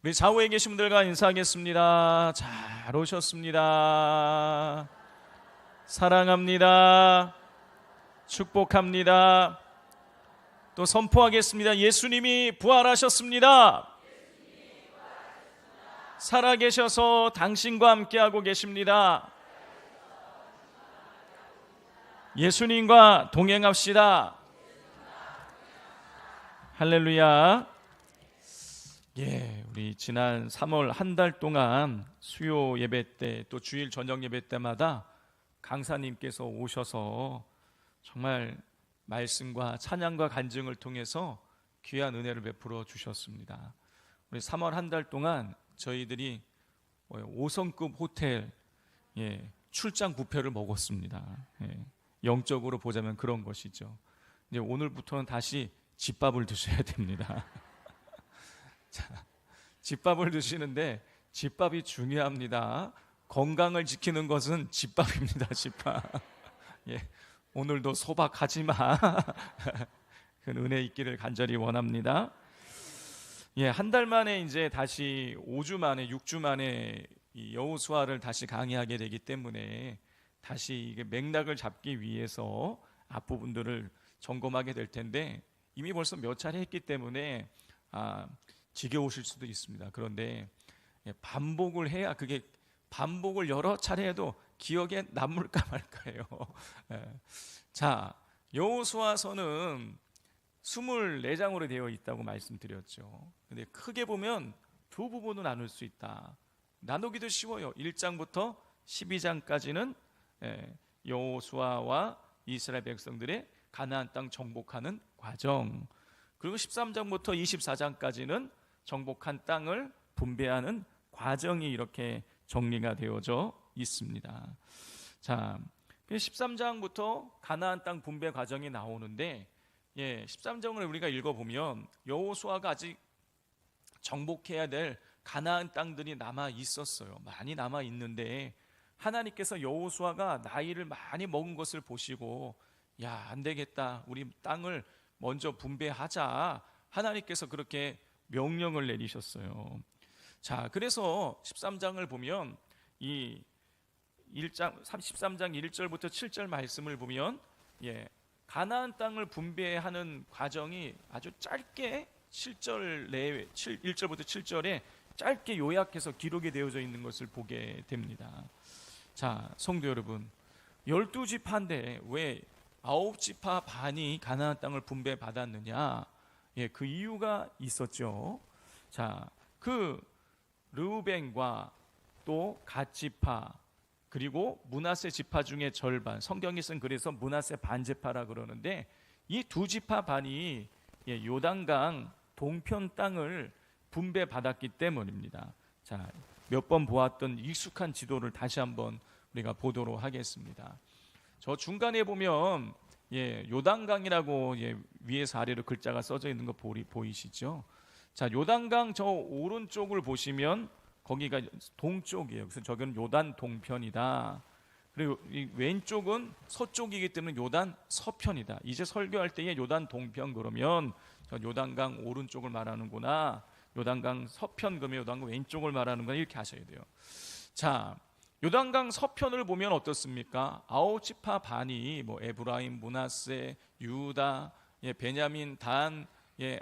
우리 좌우에 계신 분들과 인사하겠습니다. 잘 오셨습니다. 사랑합니다. 축복합니다. 또 선포하겠습니다. 예수님이 부활하셨습니다. 살아계셔서 당신과 함께하고 계십니다. 예수님과 동행합시다. 할렐루야. 우리 지난 3월 한 달 동안 수요 예배 때 또 주일 저녁 예배 때마다 강사님께서 오셔서 정말 말씀과 찬양과 간증을 통해서 귀한 은혜를 베풀어 주셨습니다. 우리 3월 한 달 동안 저희들이 5성급 호텔 출장 뷔페를 먹었습니다. 영적으로 보자면 그런 것이죠. 이제 오늘부터는 다시 집밥을 드셔야 됩니다. 자, 집밥을 드시는데 집밥이 중요합니다. 건강을 지키는 것은 집밥입니다. 집밥. 오늘도 소박하지 마. 그 은혜 있기를 간절히 원합니다. 한 달 만에 이제 다시 5주 만에 6주 만에 이 여호수아를 다시 강의하게 되기 때문에 다시 이게 맥락을 잡기 위해서 앞부분들을 점검하게 될 텐데 이미 벌써 몇 차례 했기 때문에 지겨우실 수도 있습니다. 그런데 반복을 해야 그게 반복을 여러 차례 해도 기억에 남을까 말까요. 자, 여호수아서는 24장으로 되어 있다고 말씀드렸죠. 근데 크게 보면 두 부분으로 나눌 수 있다. 나누기도 쉬워요. 1장부터 12장까지는 여호수아와 이스라엘 백성들의 가나안 땅 정복하는 과정, 그리고 13장부터 24장까지는 정복한 땅을 분배하는 과정이 이렇게 정리가 되어져 있습니다. 자, 13장부터 가나안 땅 분배 과정이 나오는데 13장을 우리가 읽어보면 여호수아가 아직 정복해야 될 가나안 땅들이 남아 있었어요. 많이 남아 있는데 하나님께서 여호수아가 나이를 많이 먹은 것을 보시고 안 되겠다, 우리 땅을 먼저 분배하자, 하나님께서 그렇게 명령을 내리셨어요. 자, 그래서 13장을 보면 이 13장 1절부터 7절 말씀을 보면 가나안 땅을 분배하는 과정이 아주 짧게 7절 내에 1절부터 7절에 짧게 요약해서 기록이 되어져 있는 것을 보게 됩니다. 자, 성도 여러분, 12지파인데 왜 9지파 반이 가나안 땅을 분배받았느냐? 그 이유가 있었죠. 자, 그 르우벤과 또 갓지파 그리고 므낫세 지파 중에 절반, 성경에서는 그래서 므낫세 반지파라 그러는데 이 두 지파 반이 요단강 동편 땅을 분배받았기 때문입니다. 자, 몇 번 보았던 익숙한 지도를 다시 한번 우리가 보도록 하겠습니다. 저 중간에 보면 요단강이라고 위에서 아래로 글자가 써져 있는 거 보이시죠? 자, 요단강 저 오른쪽을 보시면 거기가 동쪽이에요. 그래서 저기는 요단 동편이다. 그리고 이 왼쪽은 서쪽이기 때문에 요단 서편이다. 이제 설교할 때에 요단 동편 그러면 저 요단강 오른쪽을 말하는구나, 요단강 서편 그러면 요단강 왼쪽을 말하는구나, 이렇게 하셔야 돼요. 자, 요단강 서편을 보면 어떻습니까? 9지파 반이 에브라임, 므낫세, 유다, 베냐민, 단,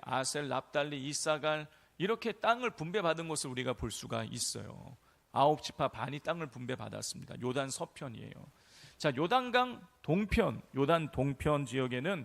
아셀, 납달리, 이사갈 이렇게 땅을 분배받은 것을 우리가 볼 수가 있어요. 9지파 반이 땅을 분배받았습니다. 요단 서편이에요. 자, 요단강 동편, 요단 동편 지역에는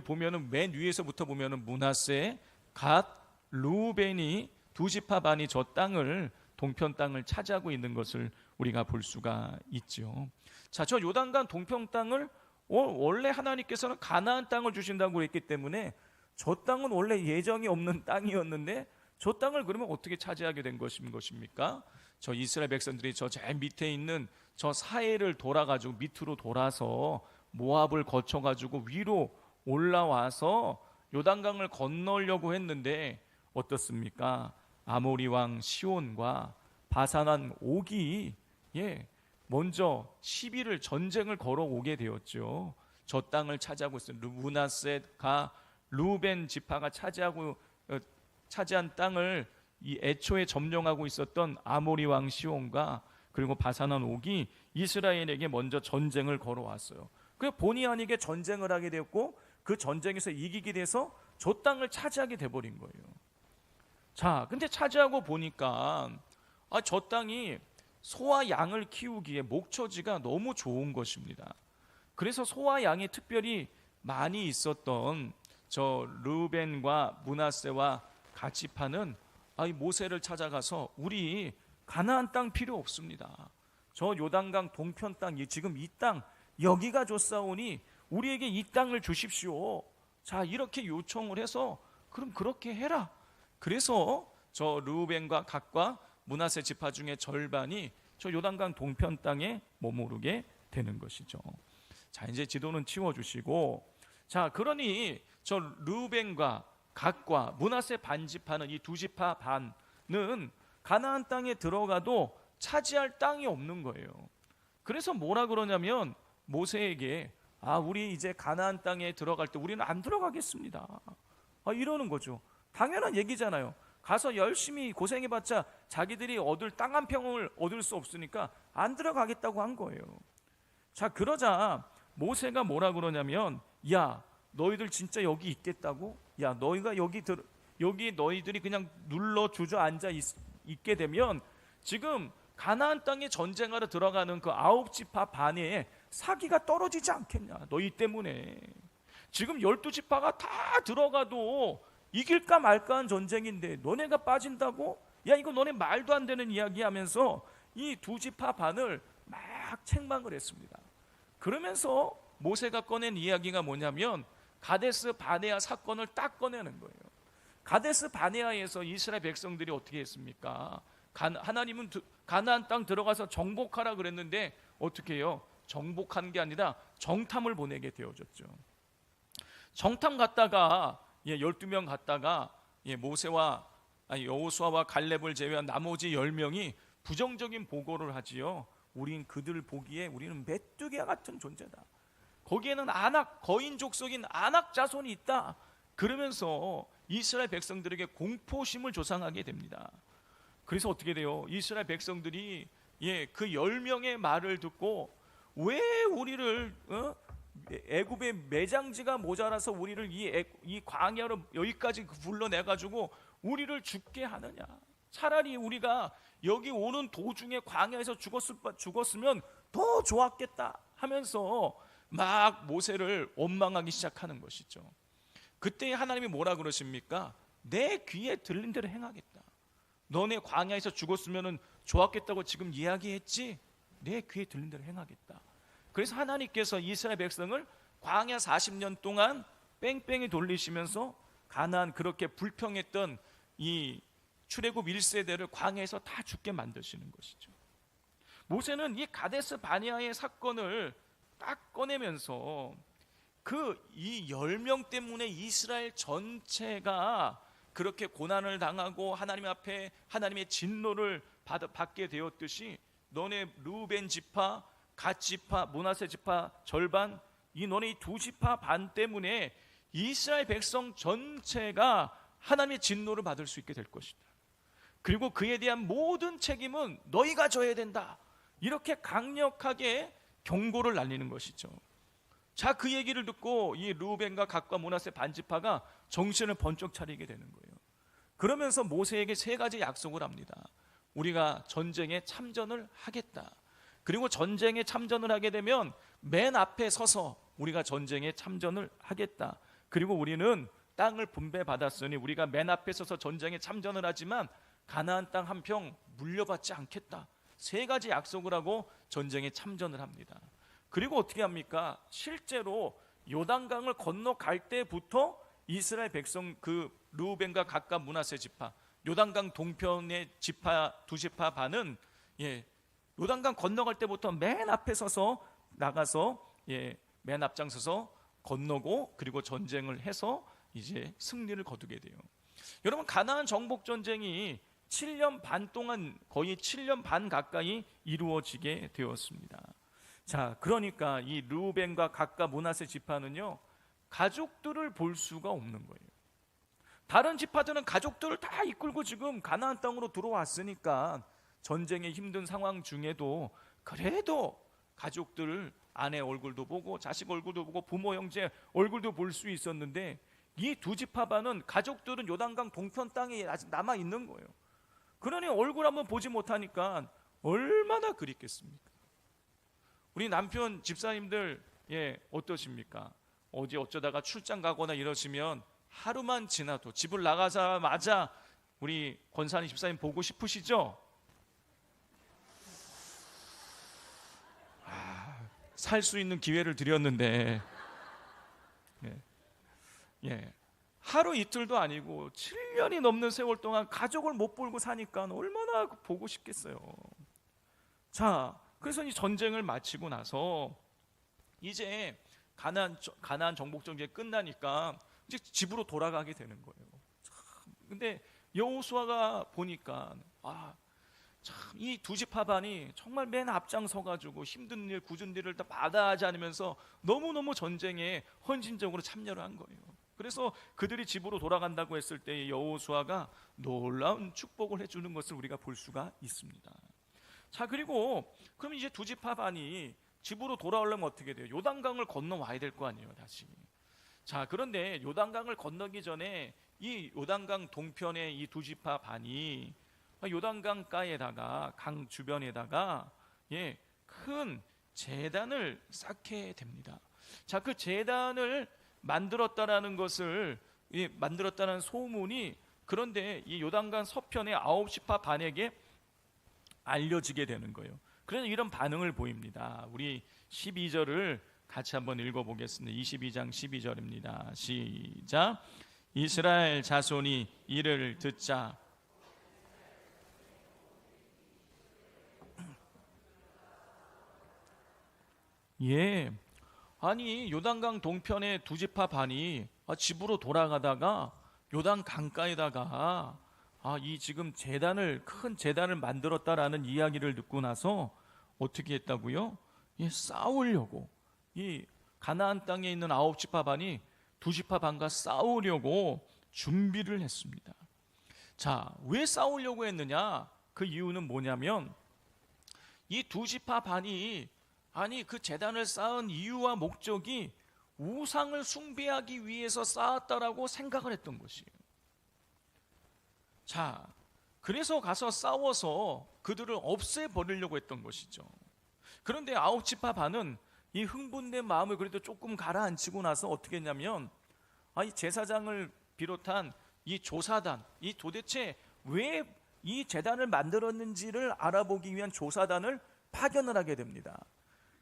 보면은 맨 위에서부터 보면은 므낫세, 갓, 르우벤이 두 지파 반이 저 땅을 동편 땅을 차지하고 있는 것을 우리가 볼 수가 있죠. 자, 저 요단강 동편 땅을 원래 하나님께서는 가나안 땅을 주신다고 그랬기 때문에 저 땅은 원래 예정이 없는 땅이었는데 저 땅을 그러면 어떻게 차지하게 된 것입니까? 저 이스라엘 백성들이 저 제일 밑에 있는 저 사해를 돌아가지고 밑으로 돌아서 모압을 거쳐가지고 위로 올라와서 요단강을 건너려고 했는데 어떻습니까? 아모리 왕 시온과 바산 왕 옥이 먼저 시비를 전쟁을 걸어오게 되었죠. 저 땅을 차지하고 있어요. 므낫세가 르우벤 지파가 차지한 땅을 이 애초에 점령하고 있었던 아모리 왕 시온과 그리고 바산왕 옥이 이스라엘에게 먼저 전쟁을 걸어왔어요. 그 본의 아니게 전쟁을 하게 되었고 그 전쟁에서 이기게 돼서 저 땅을 차지하게 돼버린 거예요. 자, 근데 차지하고 보니까 저 땅이 소와 양을 키우기에 목초지가 너무 좋은 것입니다. 그래서 소와 양이 특별히 많이 있었던 저 르벤과 므낫세와 갓지파는 이 모세를 찾아가서 우리 가나안 땅 필요 없습니다. 저 요단강 동편 땅, 지금 이 땅 여기가 좋사오니 우리에게 이 땅을 주십시오. 자, 이렇게 요청을 해서 그럼 그렇게 해라. 그래서 저 르우벤과 갓과 므낫세 지파 중에 절반이 저 요단강 동편 땅에 머무르게 되는 것이죠. 자, 이제 지도는 치워주시고, 자, 그러니 저 르우벤과 갓과 므낫세 반 지파는, 이 두 지파 반은 가나안 땅에 들어가도 차지할 땅이 없는 거예요. 그래서 뭐라 그러냐면 모세에게 우리 이제 가나안 땅에 들어갈 때 우리는 안 들어가겠습니다. 이러는 거죠. 당연한 얘기잖아요. 가서 열심히 고생해봤자 자기들이 얻을 땅 한 평을 얻을 수 없으니까 안 들어가겠다고 한 거예요. 자, 그러자 모세가 뭐라 그러냐면, 야, 너희들 진짜 여기 있겠다고? 야, 너희가 여기 너희들이 그냥 눌러 주저앉아 있게 되면 지금 가나안 땅에 전쟁하러 들어가는 그 9지파 반에 사기가 떨어지지 않겠냐. 너희 때문에 지금 12지파가 다 들어가도 이길까 말까한 전쟁인데 너네가 빠진다고? 야, 이거 너네 말도 안 되는 이야기 하면서 이 두 지파 반을 막 책망을 했습니다. 그러면서 모세가 꺼낸 이야기가 뭐냐면 가데스 바네아 사건을 딱 꺼내는 거예요. 가데스 바네아에서 이스라엘 백성들이 어떻게 했습니까? 하나님은 가나안 땅 들어가서 정복하라 그랬는데 어떻게 해요? 정복한 게 아니라 정탐을 보내게 되어졌죠. 정탐 갔다가 12명 갔다가 모세와 여호수아와 갈렙을 제외한 나머지 10명이 부정적인 보고를 하지요. 우린 그들 보기에 우리는 메뚜기와 같은 존재다. 거기에는 거인 족속인 아낙 자손이 있다. 그러면서 이스라엘 백성들에게 공포심을 조성하게 됩니다. 그래서 어떻게 돼요? 이스라엘 백성들이 그 10명의 말을 듣고 왜 우리를 애굽의 매장지가 모자라서 우리를 이 광야로 여기까지 불러내가지고 우리를 죽게 하느냐. 차라리 우리가 여기 오는 도중에 광야에서 죽었으면 더 좋았겠다 하면서 막 모세를 원망하기 시작하는 것이죠. 그때 하나님이 뭐라 그러십니까? 내 귀에 들린 대로 행하겠다. 너네 광야에서 죽었으면 좋았겠다고 지금 이야기했지? 내 귀에 들린 대로 행하겠다. 그래서 하나님께서 이스라엘 백성을 광야 40년 동안 뺑뺑이 돌리시면서 가나안 그렇게 불평했던 이 출애굽 1세대를 광야에서 다 죽게 만드시는 것이죠. 모세는 이 가데스 바네아의 사건을 딱 꺼내면서 이 10명 때문에 이스라엘 전체가 그렇게 고난을 당하고 하나님 앞에 하나님의 진노를 받게 되었듯이 너네 르우벤 지파, 갓 지파, 므낫세 지파 절반, 너네 두 지파 반 때문에 이스라엘 백성 전체가 하나님의 진노를 받을 수 있게 될 것이다. 그리고 그에 대한 모든 책임은 너희가 져야 된다. 이렇게 강력하게 경고를 날리는 것이죠. 자, 그 얘기를 듣고 이 르우벤과 갓과 므낫세 반지파가 정신을 번쩍 차리게 되는 거예요. 그러면서 모세에게 3가지 약속을 합니다. 우리가 전쟁에 참전을 하겠다. 그리고 전쟁에 참전을 하게 되면 맨 앞에 서서 우리가 전쟁에 참전을 하겠다. 그리고 우리는 땅을 분배받았으니 우리가 맨 앞에 서서 전쟁에 참전을 하지만 가나안 땅 한 평 물려받지 않겠다. 3가지 약속을 하고 전쟁에 참전을 합니다. 그리고 어떻게 합니까? 실제로 요단강을 건너갈 때부터 이스라엘 백성 르우벤과 갓과 므낫세 지파, 요단강 동편의 두 지파 반은 요단강 건너갈 때부터 맨 앞에 서서 나가서 맨 앞장서서 건너고 그리고 전쟁을 해서 이제 승리를 거두게 돼요. 여러분, 가나안 정복 전쟁이 7년 반 동안 거의 7년 반 가까이 이루어지게 되었습니다. 자, 그러니까 이 르우벤과 갓과 므낫세 지파는요 가족들을 볼 수가 없는 거예요. 다른 지파들은 가족들을 다 이끌고 지금 가나안 땅으로 들어왔으니까 전쟁의 힘든 상황 중에도 그래도 가족들, 아내 얼굴도 보고 자식 얼굴도 보고 부모 형제 얼굴도 볼 수 있었는데, 이 두 지파반은 가족들은 요단강 동편 땅에 아직 남아 있는 거예요. 그러니 얼굴 한번 보지 못하니까 얼마나 그립겠습니까? 우리 남편 집사님들 어떠십니까? 어디 어쩌다가 출장 가거나 이러시면 하루만 지나도 집을 나가자마자 우리 권사님 집사님 보고 싶으시죠? 살 수 있는 기회를 드렸는데 하루 이틀도 아니고 7년이 넘는 세월 동안 가족을 못 보고 사니까 얼마나 보고 싶겠어요. 자, 그래서 이 전쟁을 마치고 나서 이제 가나안 정복 전쟁이 끝나니까 이제 집으로 돌아가게 되는 거예요. 근데 여호수아가 보니까 참 이 두 지파반이 정말 맨 앞장서 가지고 힘든 일, 굳은 일을 다 마다하지 않으면서 너무너무 전쟁에 헌신적으로 참여를 한 거예요. 그래서 그들이 집으로 돌아간다고 했을 때 여호수아가 놀라운 축복을 해주는 것을 우리가 볼 수가 있습니다. 자, 그리고 그럼 이제 두 지파반이 집으로 돌아오려면 어떻게 돼요? 요단강을 건너와야 될 거 아니에요, 다시. 자, 그런데 요단강을 건너기 전에 이 요단강 동편의 이 두 지파반이 요단강가에다가, 강 주변에다가 큰 제단을 쌓게 됩니다. 자, 그 제단을 만들었다라는 것을, 만들었다는 소문이, 그런데 이 요단강 서편의 9지파 반에게 알려지게 되는 거예요. 그래서 이런 반응을 보입니다. 우리 12절을 같이 한번 읽어보겠습니다. 22장 12절입니다. 시작. 이스라엘 자손이 이를 듣자 아니 요단강 동편의 두 지파 반이 집으로 돌아가다가 요단 강가에다가 이 지금 큰 제단을 만들었다라는 이야기를 듣고 나서 어떻게 했다고요? 싸우려고, 이 가나안 땅에 있는 9지파 반이 두 지파 반과 싸우려고 준비를 했습니다. 자, 왜 싸우려고 했느냐? 그 이유는 뭐냐면 이 두 지파 반이 그 제단을 쌓은 이유와 목적이 우상을 숭배하기 위해서 쌓았다라고 생각을 했던 것이에요. 자, 그래서 가서 싸워서 그들을 없애버리려고 했던 것이죠. 그런데 9지파 반은 이 흥분된 마음을 그래도 조금 가라앉히고 나서 어떻게 했냐면 이 제사장을 비롯한 이 조사단, 이 도대체 왜 이 제단을 만들었는지를 알아보기 위한 조사단을 파견을 하게 됩니다.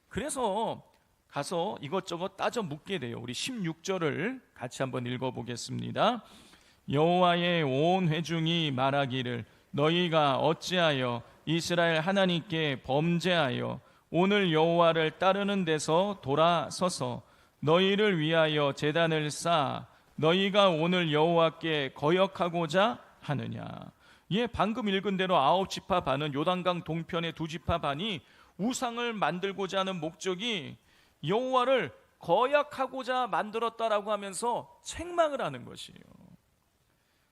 그래서 가서 이것저것 따져 묻게 돼요. 우리 16절을 같이 한번 읽어보겠습니다. 여호와의 온 회중이 말하기를 너희가 어찌하여 이스라엘 하나님께 범죄하여 오늘 여호와를 따르는 데서 돌아서서 너희를 위하여 제단을 쌓아 너희가 오늘 여호와께 거역하고자 하느냐. 방금 읽은 대로 9지파 반은 요단강 동편의 두 지파 반이 우상을 만들고자 하는 목적이 여호와를 거역하고자 만들었다라고 하면서 책망을 하는 것이에요.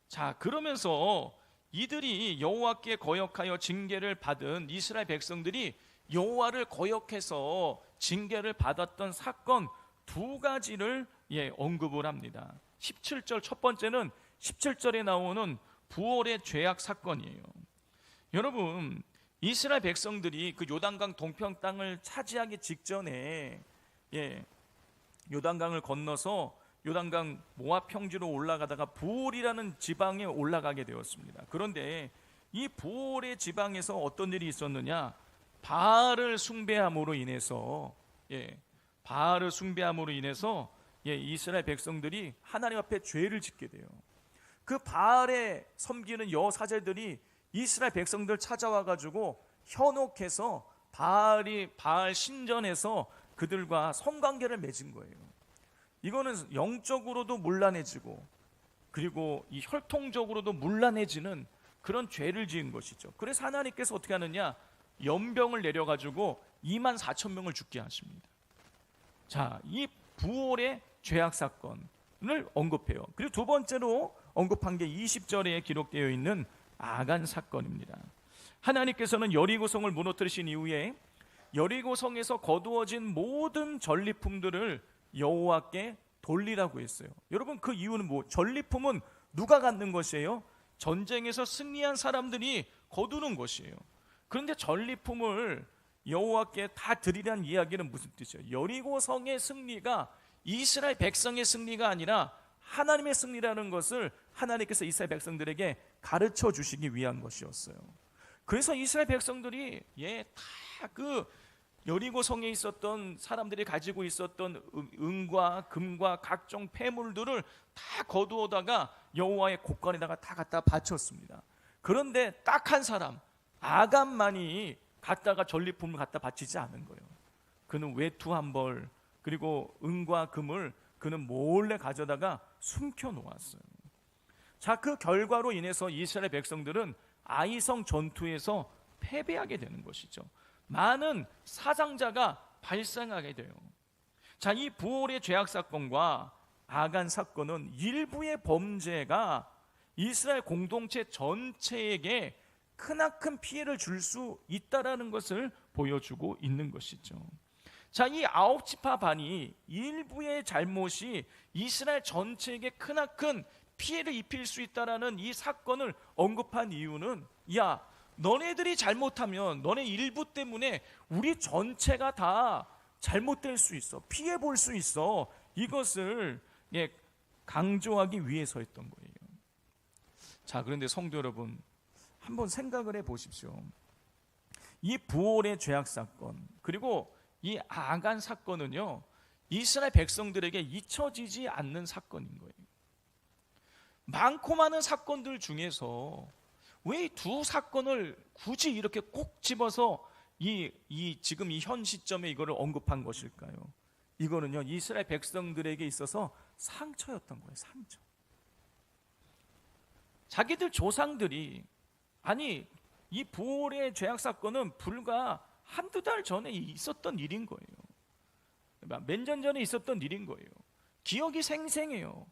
자, 그러면서 이들이 여호와께 거역하여 징계를 받은 이스라엘 백성들이 여호와를 거역해서 징계를 받았던 사건 두 가지를 언급을 합니다. 17절 첫 번째는 17절에 나오는 부올의 죄악 사건이에요. 여러분, 이스라엘 백성들이 그 요단강 동편 땅을 차지하기 직전에 요단강을 건너서 요단강 모압 평지로 올라가다가 부올이라는 지방에 올라가게 되었습니다. 그런데 이 부올의 지방에서 어떤 일이 있었느냐? 바알을 숭배함으로 인해서 이스라엘 백성들이 하나님 앞에 죄를 짓게 돼요. 그 바알에 섬기는 여사제들이 이스라엘 백성들 찾아와 가지고 현혹해서 바알 신전에서 그들과 성관계를 맺은 거예요. 이거는 영적으로도 문란해지고 그리고 이 혈통적으로도 문란해지는 그런 죄를 지은 것이죠. 그래서 하나님께서 어떻게 하느냐? 연병을 내려가지고 24,000명을 죽게 하십니다. 자, 이 부올의 죄악 사건을 언급해요. 그리고 두 번째로 언급한 게 20절에 기록되어 있는 아간 사건입니다. 하나님께서는 여리고성을 무너뜨리신 이후에 여리고성에서 거두어진 모든 전리품들을 여호와께 돌리라고 했어요. 여러분, 그 이유는 뭐? 전리품은 누가 갖는 것이에요? 전쟁에서 승리한 사람들이 거두는 것이에요. 그런데 전리품을 여호와께 다 드리라는 이야기는 무슨 뜻이에요? 여리고성의 승리가 이스라엘 백성의 승리가 아니라 하나님의 승리라는 것을 하나님께서 이스라엘 백성들에게 가르쳐 주시기 위한 것이었어요. 그래서 이스라엘 백성들이 다 그 여리고성에 있었던 사람들이 가지고 있었던 은과 금과 각종 폐물들을 다 거두어다가 여호와의 곳간에다가 다 갖다 바쳤습니다. 그런데 딱 한 사람 아간만이 갖다가 전리품을 갖다 바치지 않은 거예요. 그는 외투 한 벌 그리고 은과 금을 그는 몰래 가져다가 숨겨 놓았어요. 자, 그 결과로 인해서 이스라엘 백성들은 아이성 전투에서 패배하게 되는 것이죠. 많은 사상자가 발생하게 돼요. 자, 이 부올의 죄악 사건과 아간 사건은 일부의 범죄가 이스라엘 공동체 전체에게 크나큰 피해를 줄 수 있다라는 것을 보여주고 있는 것이죠. 자, 이 아홉 지파 반이 일부의 잘못이 이스라엘 전체에게 크나큰 피해를 입힐 수 있다라는 이 사건을 언급한 이유는, 야, 너네들이 잘못하면 너네 일부 때문에 우리 전체가 다 잘못될 수 있어, 피해 볼 수 있어, 이것을 강조하기 위해서였던 거예요. 자, 그런데 성도 여러분, 한번 생각을 해 보십시오. 이 부올의 죄악 사건 그리고 이 아간 사건은요, 이스라엘 백성들에게 잊혀지지 않는 사건인 거예요. 많고 많은 사건들 중에서 왜 두 사건을 굳이 이렇게 꼭 집어서 지금 이 현 시점에 이거를 언급한 것일까요? 이거는요, 이스라엘 백성들에게 있어서 상처였던 거예요. 상처. 자기들 조상들이, 아니, 이 부올의 죄악 사건은 불과 한두 달 전에 있었던 일인 거예요. 몇 년 전에 있었던 일인 거예요. 기억이 생생해요.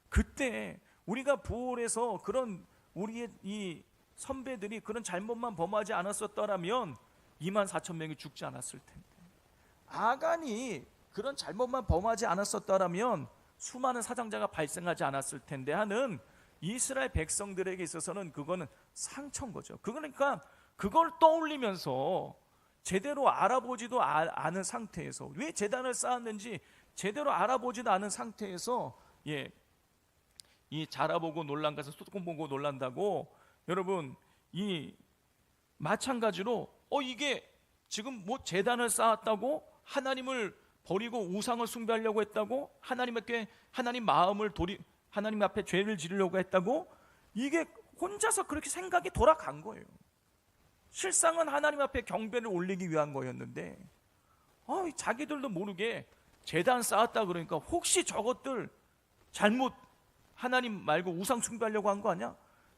그때 우리가 부올에서 그런 우리의 이 선배들이 그런 잘못만 범하지 않았었더라면 24,000명이 죽지 않았을 텐데, 아간이 그런 잘못만 범하지 않았었더라면 수많은 사상자가 발생하지 않았을 텐데 하는 이스라엘 백성들에게 있어서는 그거는 상처인 거죠. 그러니까 그걸 떠올리면서 제대로 알아보지도 않은 상태에서, 왜 제단을 쌓았는지 제대로 알아보지도 않은 상태에서 이 자라보고 놀란 것은 소금 보고 놀란다고, 여러분, 이 마찬가지로 이게 지금 뭐 제단을 쌓았다고 하나님을 버리고 우상을 숭배하려고 했다고, 하나님 마음을 하나님 앞에 죄를 지르려고 했다고, 이게 혼자서 그렇게 생각이 돌아간 거예요. 실상은 하나님 앞에 경배를 올리기 위한 거였는데 자기들도 모르게 제단 쌓았다 그러니까 혹시 저것들 잘못 하나님 말고 우상 숭배하려고 한 거 아니야?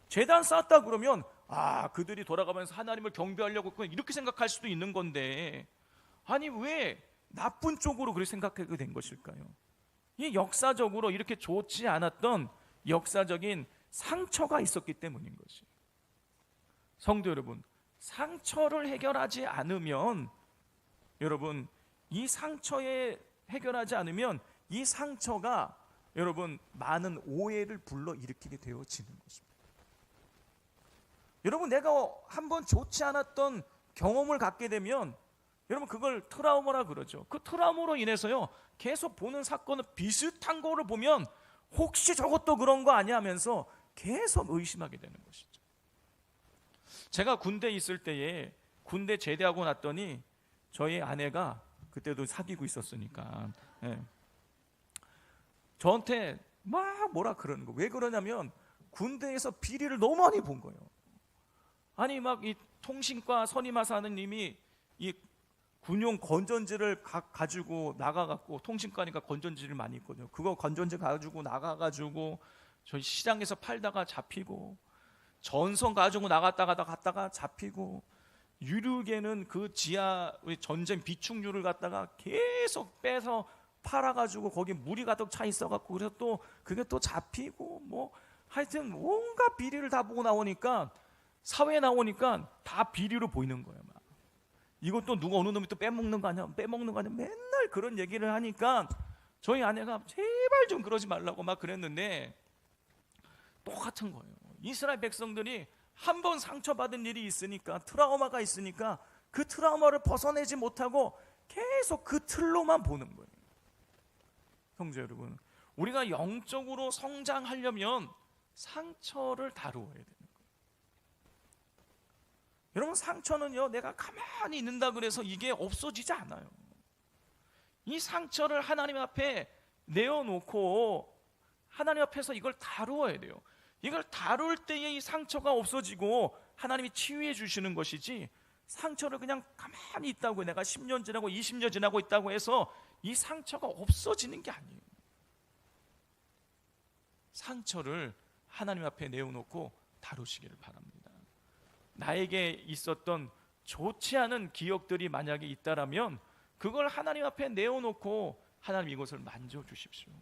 제단 쌓았다 그러면 그들이 돌아가면서 하나님을 경배하려고 했구나, 이렇게 생각할 수도 있는 건데, 아니 왜 나쁜 쪽으로 그렇게 생각하게 된 것일까요? 이 역사적으로 이렇게 좋지 않았던 역사적인 상처가 있었기 때문인 것이. 성도 여러분, 상처를 해결하지 않으면, 여러분, 이 상처에 해결하지 않으면 이 상처가 여러분 많은 오해를 불러일으키게 되어지는 것입니다. 여러분, 내가 한번 좋지 않았던 경험을 갖게 되면 여러분 그걸 트라우마라 그러죠. 그 트라우마로 인해서요, 계속 보는 사건은 비슷한 거를 보면 혹시 저것도 그런 거 아니야 하면서 계속 의심하게 되는 것이죠. 제가 군대에 있을 때에, 군대 제대하고 났더니 저희 아내가 그때도 사귀고 있었으니까 저한테 막 뭐라 그러는 거. 왜 그러냐면 군대에서 비리를 너무 많이 본 거예요. 아니 막 이 통신과 선임하사 하는 님이 이 군용 건전지를 가지고 나가갖고, 통신과니까 건전지를 많이 있거든요. 그거 건전지 가지고 나가가지고 저희 시장에서 팔다가 잡히고, 전선 가지고 갔다가 잡히고, 유류계는 그 지하 전쟁 비축유를 갖다가 계속 빼서 팔아가지고 거기 물이 가득 차 있어갖고, 그래서 또 그게 또 잡히고, 뭐 하여튼 온갖 비리를 다 보고 나오니까, 사회에 나오니까 다 비리로 보이는 거예요. 막 이것도 누가 어느 놈이 또 빼먹는 거 아니야, 빼먹는 거 아니야, 맨날 그런 얘기를 하니까 저희 아내가 제발 좀 그러지 말라고 막 그랬는데, 똑같은 거예요. 이스라엘 백성들이 한 번 상처받은 일이 있으니까, 트라우마가 있으니까 그 트라우마를 벗어내지 못하고 계속 그 틀로만 보는 거예요. 형제 여러분, 우리가 영적으로 성장하려면 상처를 다루어야 되는 거예요. 여러분, 상처는요, 내가 가만히 있는다 그래서 이게 없어지지 않아요. 이 상처를 하나님 앞에 내어놓고 하나님 앞에서 이걸 다루어야 돼요. 이걸 다룰 때에 이 상처가 없어지고 하나님이 치유해 주시는 것이지, 상처를 그냥 가만히 있다고, 내가 10년 지나고 20년 지나고 있다고 해서 이 상처가 없어지는 게 아니에요. 상처를 하나님 앞에 내어놓고 다루시기를 바랍니다. 나에게 있었던 좋지 않은 기억들이 만약에 있다라면 그걸 하나님 앞에 내어놓고, 하나님 이것을 만져주십시오.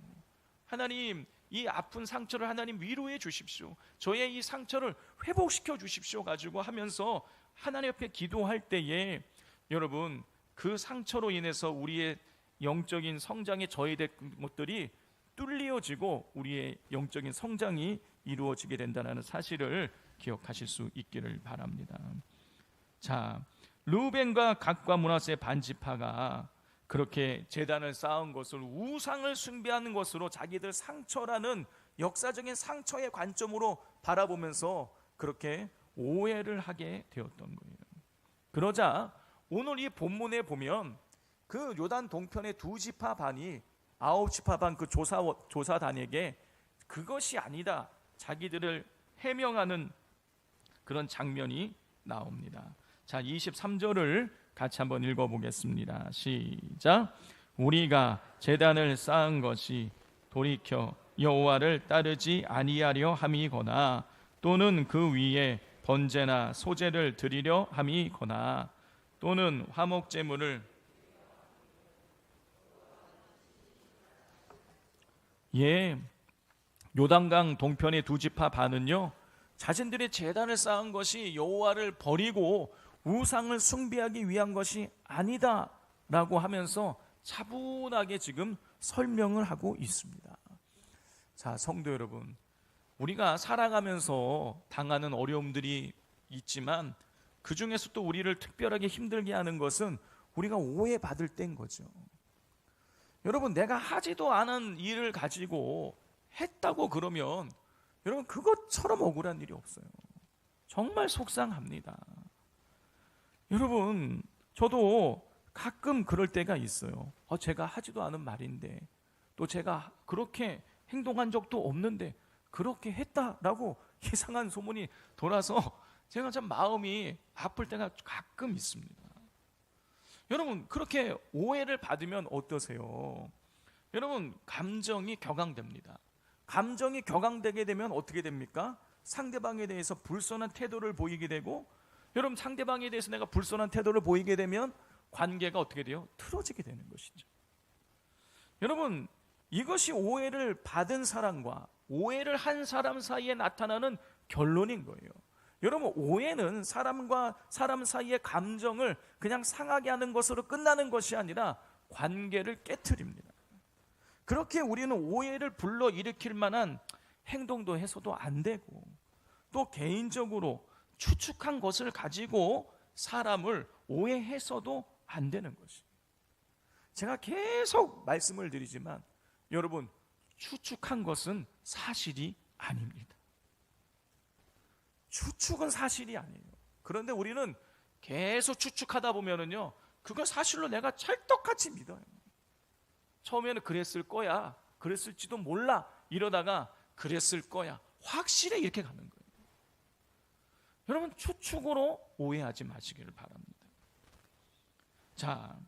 하나님, 이 아픈 상처를 하나님 위로해 주십시오. 저의 이 상처를 회복시켜 주십시오 가지고 하면서 하나님 앞에 기도할 때에, 여러분, 그 상처로 인해서 우리의 영적인 성장에 저해된 것들이 뚫려지고 우리의 영적인 성장이 이루어지게 된다는 사실을 기억하실 수 있기를 바랍니다. 자, 르우벤과 갓과 므낫세 반지파가 그렇게 제단을 쌓은 것을 우상을 숭배하는 것으로 자기들 상처라는 역사적인 상처의 관점으로 바라보면서 그렇게 오해를 하게 되었던 거예요. 그러자 오늘 이 본문에 보면 그 요단 동편의 2지파 반이 9지파 반 그 조사단에게 그것이 아니다, 자기들을 해명하는 그런 장면이 나옵니다. 자, 23절을 같이 한번 읽어보겠습니다. 시작. 우리가 제단을 쌓은 것이 돌이켜 여호와를 따르지 아니하려 함이거나, 또는 그 위에 번제나 소제를 드리려 함이거나, 또는 화목제물을 요단강 동편의 2지파 반은요, 자신들의 제단을 쌓은 것이 여호와를 버리고 우상을 숭배하기 위한 것이 아니다 라고 하면서 차분하게 지금 설명을 하고 있습니다. 자, 성도 여러분, 우리가 살아가면서 당하는 어려움들이 있지만 그 중에서 또 우리를 특별하게 힘들게 하는 것은 우리가 오해받을 때인 거죠. 여러분, 내가 하지도 않은 일을 가지고 했다고 그러면 여러분, 그것처럼 억울한 일이 없어요. 정말 속상합니다. 여러분, 저도 가끔 그럴 때가 있어요. 제가 하지도 않은 말인데, 또 제가 그렇게 행동한 적도 없는데 그렇게 했다라고 이상한 소문이 돌아서 제가 참 마음이 아플 때가 가끔 있습니다. 여러분, 그렇게 오해를 받으면 어떠세요? 여러분, 감정이 격앙됩니다. 감정이 격앙되게 되면 어떻게 됩니까? 상대방에 대해서 불손한 태도를 보이게 되고, 여러분, 상대방에 대해서 내가 불손한 태도를 보이게 되면 관계가 어떻게 돼요? 틀어지게 되는 것이죠. 여러분, 이것이 오해를 받은 사람과 오해를 한 사람 사이에 나타나는 결론인 거예요. 여러분, 오해는 사람과 사람 사이의 감정을 그냥 상하게 하는 것으로 끝나는 것이 아니라 관계를 깨트립니다. 그렇게 우리는 오해를 불러일으킬 만한 행동도 해서도 안 되고, 또 개인적으로 추측한 것을 가지고 사람을 오해해서도 안 되는 것이. 제가 계속 말씀을 드리지만 여러분, 추측한 것은 사실이 아닙니다. 추측은 사실이 아니에요. 그런데 우리는 계속 추측하다 보면은요, 그걸 사실로 내가 찰떡같이 믿어요. 처음에는 그랬을 거야, 그랬을지도 몰라, 이러다가 그랬을 거야, 확실해, 이렇게 가는 거예요. 여러분, 추측으로 오해하지 마시기를 바랍니다. 자,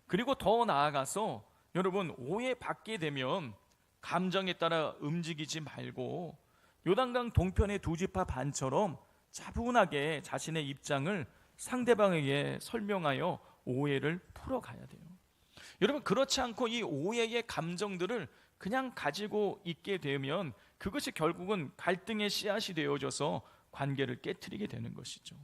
그리고 더 나아가서 여러분, 오해받게 되면 감정에 따라 움직이지 말고 요단강 동편의 2지파 반처럼 차분하게 자신의 입장을 상대방에게 설명하여 오해를 풀어가야 돼요. 여러분, 그렇지 않고 이 오해의 감정들을 그냥 가지고 있게 되면 그것이 결국은 갈등의 씨앗이 되어져서 관계를 깨트리게 되는 것이죠.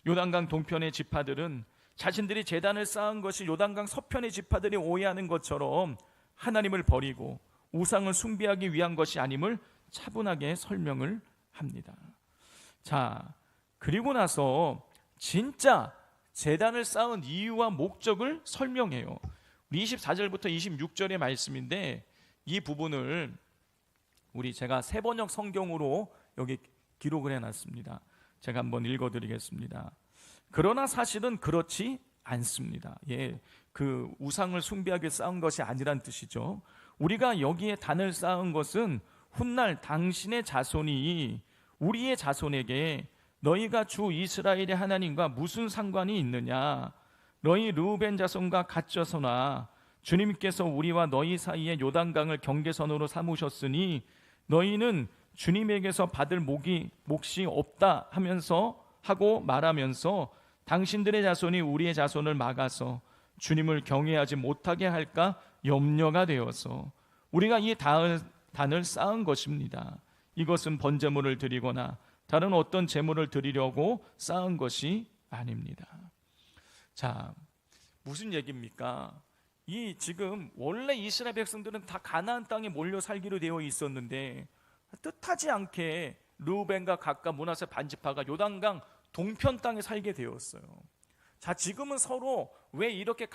요단강 동편의 지파들은 자신들이 제단을 쌓은 것이 요단강 서편의 지파들이 오해하는 것처럼 하나님을 버리고 우상을 숭배하기 위한 것이 아님을 차분하게 설명을 합니다. 자, 그리고 나서 진짜 제단을 쌓은 이유와 목적을 설명해요. 24절부터 26절의 말씀인데, 이 부분을 제가 세번역 성경으로 여기 기록을 해놨습니다. 제가 한번 읽어드리겠습니다. 그러나 사실은 그렇지 않습니다. 그 우상을 숭배하게 쌓은 것이 아니란 뜻이죠. 우리가 여기에 단을 쌓은 것은 훗날 당신의 자손이 우리의 자손에게 너희가 주 이스라엘의 하나님과 무슨 상관이 있느냐, 너희 르우벤 자손과 같져서나 주님께서 우리와 너희 사이에 요단강을 경계선으로 삼으셨으니 너희는 주님에게서 받을 몫이 없다 하면서 하고 말하면서 당신들의 자손이 우리의 자손을 막아서 주님을 경외하지 못하게 할까 염려가 되어서 우리가 이 단을 쌓은 것입니다. 이것은 번제물을 드리거나 다른 어떤 제물을 드리려고 쌓은 것이 아닙니다. 자, 무슨 얘기입니까? 지금 원래 이스라엘 백성들은 다 가나안 땅에 몰려 살기로 되어 있었는데 뜻하지 않게 르우벤과 갓과 므낫세 반지파가 요단강 동편 땅에 살게 되었어요. 자, 지금은 서로 왜 이렇게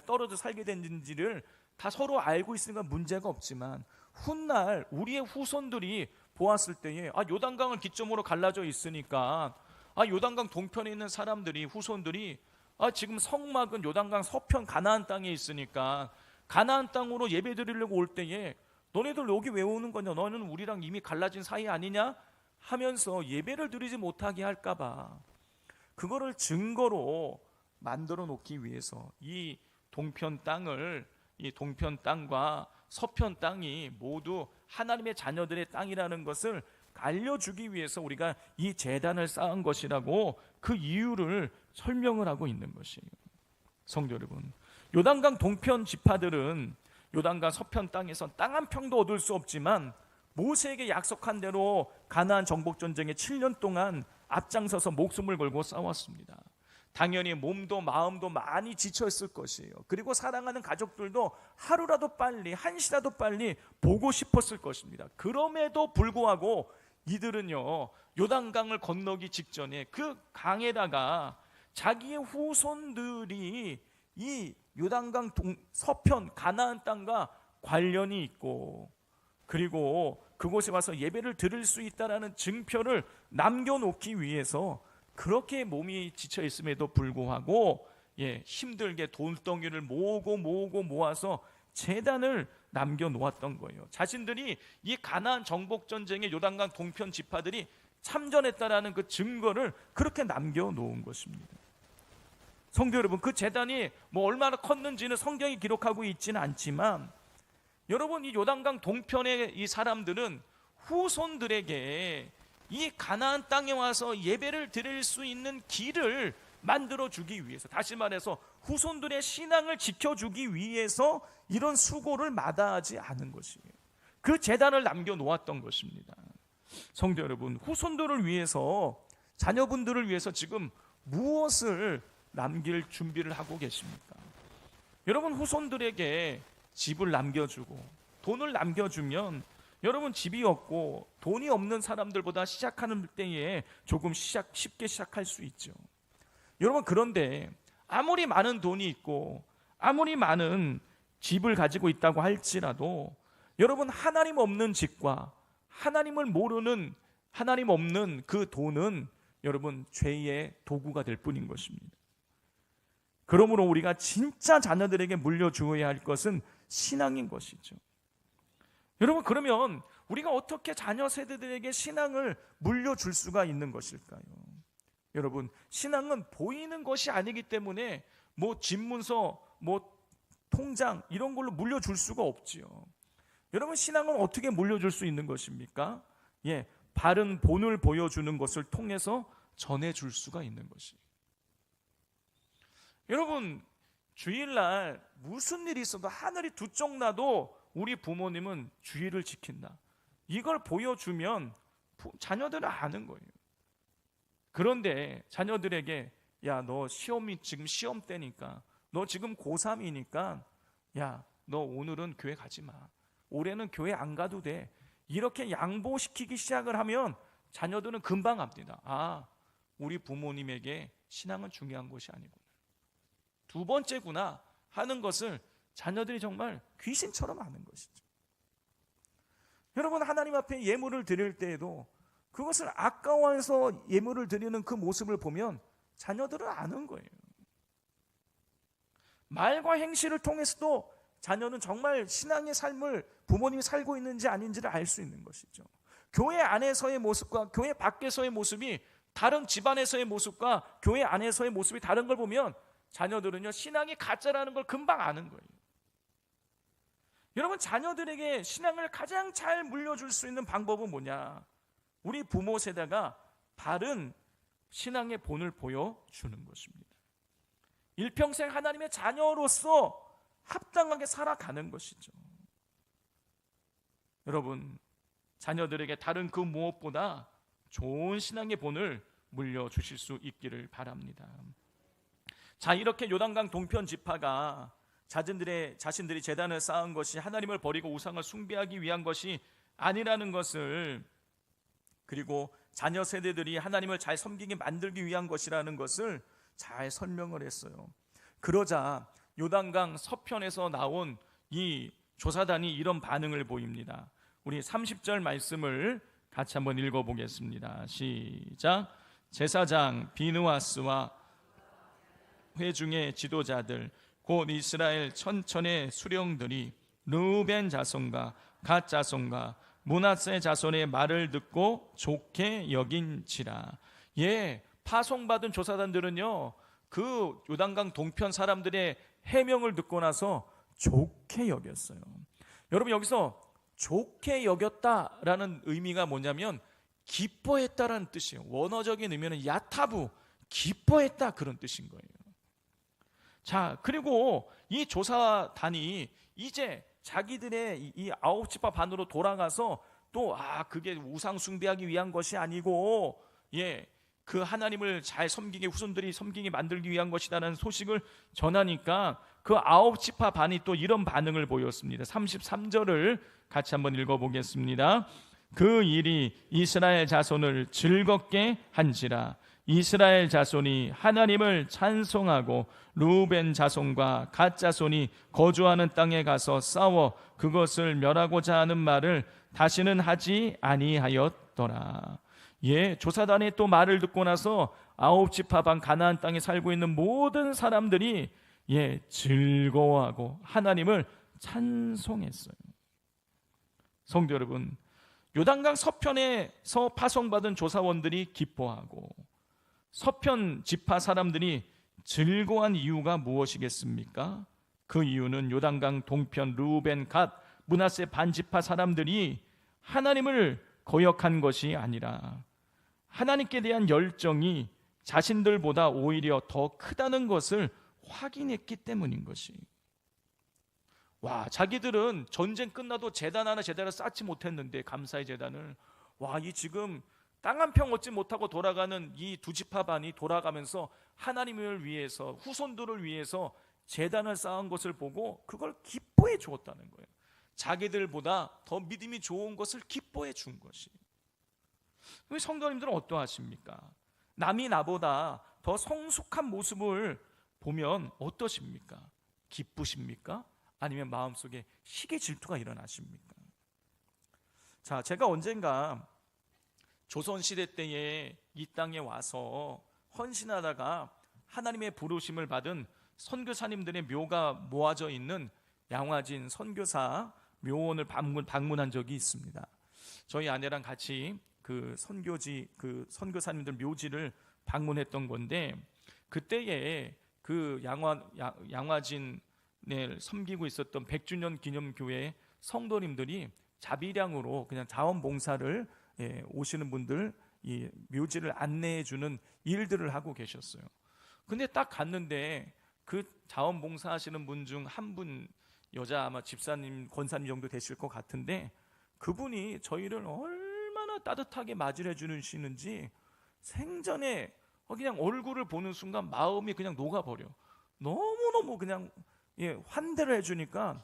떨어져 살게 됐는지를 다 서로 알고 있으니까 문제가 없지만 훗날 우리의 후손들이 보았을 때에 요단강을 기점으로 갈라져 있으니까 요단강 동편에 있는 후손들이 지금 성막은 요단강 서편 가나안 땅에 있으니까 가나안 땅으로 예배 드리려고 올 때에 너네들 여기 왜 오는 거냐, 너는 우리랑 이미 갈라진 사이 아니냐 하면서 예배를 드리지 못하게 할까봐 그거를 증거로 만들어 놓기 위해서 이 동편 땅과 서편 땅이 모두 하나님의 자녀들의 땅이라는 것을 알려주기 위해서 우리가 이 제단을 쌓은 것이라고 그 이유를 설명을 하고 있는 것이에요. 성도 여러분, 요단강 동편 지파들은 요단강 서편 땅에서 땅 한 평도 얻을 수 없지만 모세에게 약속한 대로 가나안 정복 전쟁에 7년 동안 앞장서서 목숨을 걸고 싸웠습니다. 당연히 몸도 마음도 많이 지쳤을 것이에요. 그리고 사랑하는 가족들도 하루라도 빨리, 한시라도 빨리 보고 싶었을 것입니다. 그럼에도 불구하고 이들은요, 요단강을 건너기 직전에 그 강에다가 자기의 후손들이 이 요단강 서편 가나안 땅과 관련이 있고 그리고 그곳에 와서 예배를 드릴 수 있다라는 증표를 남겨놓기 위해서 그렇게 몸이 지쳐 있음에도 불구하고 힘들게 돈덩이를 모아서 제단을 남겨놓았던 거예요. 자신들이 이 가나안 정복 전쟁에 요단강 동편 지파들이 참전했다라는 그 증거를 그렇게 남겨놓은 것입니다. 성도 여러분, 그 제단이 얼마나 컸는지는 성경이 기록하고 있지는 않지만 여러분, 이 요단강 동편의 이 사람들은 후손들에게 이 가나안 땅에 와서 예배를 드릴 수 있는 길을 만들어주기 위해서, 다시 말해서 후손들의 신앙을 지켜주기 위해서 이런 수고를 마다하지 않은 것이에요. 그 제단을 남겨놓았던 것입니다. 성도 여러분, 후손들을 위해서, 자녀분들을 위해서 지금 무엇을 남길 준비를 하고 계십니까? 여러분, 후손들에게 집을 남겨주고 돈을 남겨주면 여러분, 집이 없고 돈이 없는 사람들보다 시작하는 때에 조금 쉽게 시작할 수 있죠. 여러분, 그런데 아무리 많은 돈이 있고 아무리 많은 집을 가지고 있다고 할지라도 여러분, 하나님 없는 집과 하나님을 모르는, 하나님 없는 그 돈은 여러분 죄의 도구가 될 뿐인 것입니다. 그러므로 우리가 진짜 자녀들에게 물려주어야 할 것은 신앙인 것이죠. 여러분, 그러면 우리가 어떻게 자녀 세대들에게 신앙을 물려줄 수가 있는 것일까요? 여러분, 신앙은 보이는 것이 아니기 때문에 집문서, 통장 이런 걸로 물려줄 수가 없지요. 여러분, 신앙은 어떻게 물려줄 수 있는 것입니까? 바른 본을 보여주는 것을 통해서 전해줄 수가 있는 것이에요. 여러분, 주일날 무슨 일이 있어도 하늘이 두 쪽 나도 우리 부모님은 주일을 지킨다. 이걸 보여주면 자녀들은 아는 거예요. 그런데 자녀들에게 야, 너 시험이 지금 시험 때니까, 너 지금 고3이니까 야, 너 오늘은 교회 가지 마. 올해는 교회 안 가도 돼. 이렇게 양보시키기 시작을 하면 자녀들은 금방 압니다. 아, 우리 부모님에게 신앙은 중요한 것이 아니구나. 두 번째구나 하는 것을 자녀들이 정말 귀신처럼 아는 것이죠. 여러분, 하나님 앞에 예물을 드릴 때에도 그것을 아까워해서 예물을 드리는 그 모습을 보면 자녀들은 아는 거예요. 말과 행실을 통해서도 자녀는 정말 신앙의 삶을 부모님이 살고 있는지 아닌지를 알 수 있는 것이죠. 교회 안에서의 모습과 교회 밖에서의 모습이 다른 집안에서의 모습과 교회 안에서의 모습이 다른 걸 보면 자녀들은요, 신앙이 가짜라는 걸 금방 아는 거예요. 여러분, 자녀들에게 신앙을 가장 잘 물려줄 수 있는 방법은 뭐냐? 우리 부모 세대가 바른 신앙의 본을 보여주는 것입니다. 일평생 하나님의 자녀로서 합당하게 살아가는 것이죠. 여러분, 자녀들에게 다른 그 무엇보다 좋은 신앙의 본을 물려주실 수 있기를 바랍니다. 자, 이렇게 요단강 동편 지파가 자신들이 제단을 쌓은 것이 하나님을 버리고 우상을 숭배하기 위한 것이 아니라는 것을, 그리고 자녀 세대들이 하나님을 잘 섬기게 만들기 위한 것이라는 것을 잘 설명을 했어요. 그러자 요단강 서편에서 나온 이 조사단이 이런 반응을 보입니다. 우리 30절 말씀을 같이 한번 읽어보겠습니다. 시작. 제사장 비느하스와 회중의 지도자들 곧 이스라엘 천천의 수령들이 르우벤 자손과 갓 자손과 므낫세 자손의 말을 듣고 좋게 여긴지라. 예, 파송받은 조사단들은요, 그 요단강 동편 사람들의 해명을 듣고 나서 좋게 여겼어요. 여러분, 여기서 좋게 여겼다라는 의미가 뭐냐면 기뻐했다라는 뜻이에요. 원어적인 의미는 야타부, 기뻐했다, 그런 뜻인 거예요. 자, 그리고 이 조사단이 이제 자기들의 이 9지파 반으로 돌아가서 또 그게 우상 숭배하기 위한 것이 아니고 그 하나님을 잘 섬기게, 후손들이 섬기게 만들기 위한 것이라는 소식을 전하니까 그 9지파 반이 또 이런 반응을 보였습니다. 33절을 같이 한번 읽어보겠습니다. 그 일이 이스라엘 자손을 즐겁게 한지라. 이스라엘 자손이 하나님을 찬송하고 르우벤 자손과 갓 자손이 거주하는 땅에 가서 싸워 그것을 멸하고자 하는 말을 다시는 하지 아니하였더라. 조사단의 또 말을 듣고 나서 9지파 반 가나안 땅에 살고 있는 모든 사람들이 즐거워하고 하나님을 찬송했어요. 성도 여러분, 요단강 서편에서 파송받은 조사원들이 기뻐하고 서편 지파 사람들이 즐거워한 이유가 무엇이겠습니까? 그 이유는 요단강 동편 르우벤 갓 므낫세 반지파 사람들이 하나님을 거역한 것이 아니라 하나님께 대한 열정이 자신들보다 오히려 더 크다는 것을 확인했기 때문인 것이. 자기들은 전쟁 끝나도 제단을 쌓지 못했는데, 감사의 제단을, 이 지금 땅 한 평 얻지 못하고 돌아가는 이 두 지파 반이 돌아가면서 하나님을 위해서, 후손들을 위해서 제단을 쌓은 것을 보고 그걸 기뻐해 주었다는 거예요. 자기들보다 더 믿음이 좋은 것을 기뻐해 준 것이. 우리 성도님들은 어떠하십니까? 남이 나보다 더 성숙한 모습을 보면 어떠십니까? 기쁘십니까? 아니면 마음속에 시기 질투가 일어나십니까? 자, 제가 언젠가 조선시대 때에 이 땅에 와서 헌신하다가 하나님의 부르심을 받은 선교사님들의 묘가 모아져 있는 양화진 선교사 묘원을 방문한 적이 있습니다. 저희 아내랑 같이 그 선교사님들 묘지를 방문했던 건데, 그때에 그 양화진을 섬기고 있었던 100주년 기념교회 성도님들이 자비량으로 그냥 자원봉사를 오시는 분들 이 묘지를 안내해 주는 일들을 하고 계셨어요. 근데 딱 갔는데 그 자원봉사 하시는 분 중 한 분, 여자 아마 집사님, 권사님 정도 되실 것 같은데, 그분이 저희를 얼마나 따뜻하게 맞이해 주시는지 생전에 그냥 얼굴을 보는 순간 마음이 그냥 녹아버려. 너무너무 그냥 환대를 해주니까,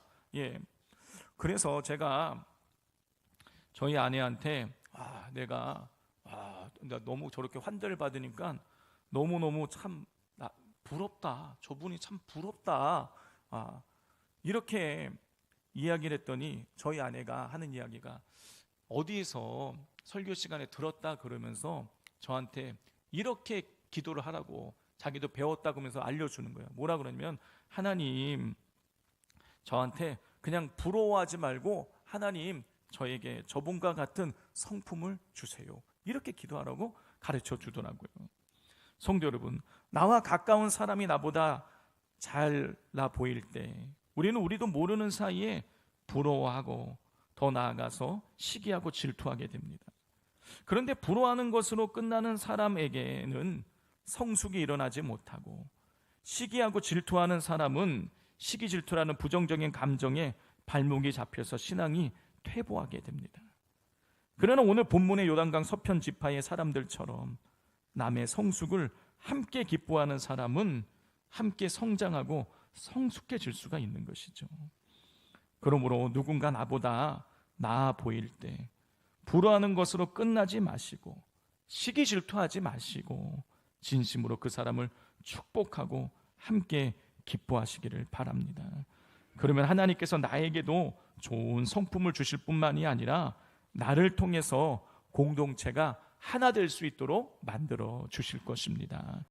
그래서 제가 저희 아내한테 내가 너무 저렇게 환대를 받으니까 너무너무 참 부럽다. 저분이 참 부럽다. 이렇게 이야기를 했더니 저희 아내가 하는 이야기가, 어디에서 설교 시간에 들었다 그러면서 저한테 이렇게 기도를 하라고 자기도 배웠다 그러면서 알려주는 거예요. 뭐라 그러냐면, 하나님 저한테 그냥 부러워하지 말고 하나님 저에게 저분과 같은 성품을 주세요. 이렇게 기도하라고 가르쳐 주더라고요. 성도 여러분, 나와 가까운 사람이 나보다 잘나 보일 때 우리는 우리도 모르는 사이에 부러워하고 더 나아가서 시기하고 질투하게 됩니다. 그런데 부러워하는 것으로 끝나는 사람에게는 성숙이 일어나지 못하고, 시기하고 질투하는 사람은 시기 질투라는 부정적인 감정에 발목이 잡혀서 신앙이 퇴보하게 됩니다. 그러나 오늘 본문의 요단강 서편 지파의 사람들처럼 남의 성숙을 함께 기뻐하는 사람은 함께 성장하고 성숙해질 수가 있는 것이죠. 그러므로 누군가 나보다 나아 보일 때 부러워하는 것으로 끝나지 마시고, 시기 질투하지 마시고, 진심으로 그 사람을 축복하고 함께 기뻐하시기를 바랍니다. 그러면 하나님께서 나에게도 좋은 성품을 주실 뿐만이 아니라 나를 통해서 공동체가 하나 될 수 있도록 만들어 주실 것입니다.